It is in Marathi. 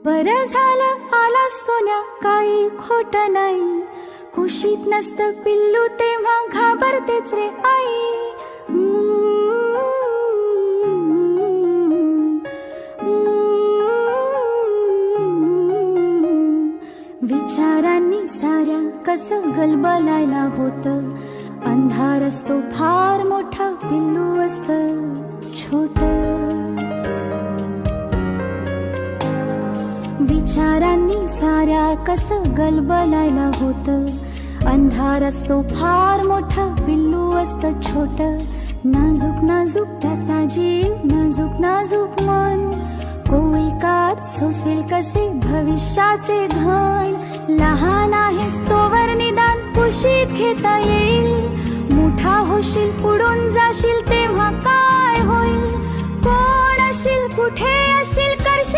बरं झालं आला सोन्या, काही खोट नाही. कुशीत नसतं पिल्लू तेव्हा घाबरतेच रे आई. विचारांनी साऱ्या कसं गलबलायला होतं. अंधार असतो फार मोठा, पिल्लू असतं छोटं. विचारांनी साऱ्या कसं गलबलायला होतं. अंधार असतो फार मोठा, पिल्लू असतं छोटं. नाजूक नाजूक त्याचा जीव, नाजूक नाजूक मन. कोळी कात सोसेल कसे भविष्याचे घण. लहान आहेस तोवर निदान कुशीत घेता येईल. मोठा होशील उडून जाशील तेव्हा काय होईल. कोण अशील कुठे अशील करशील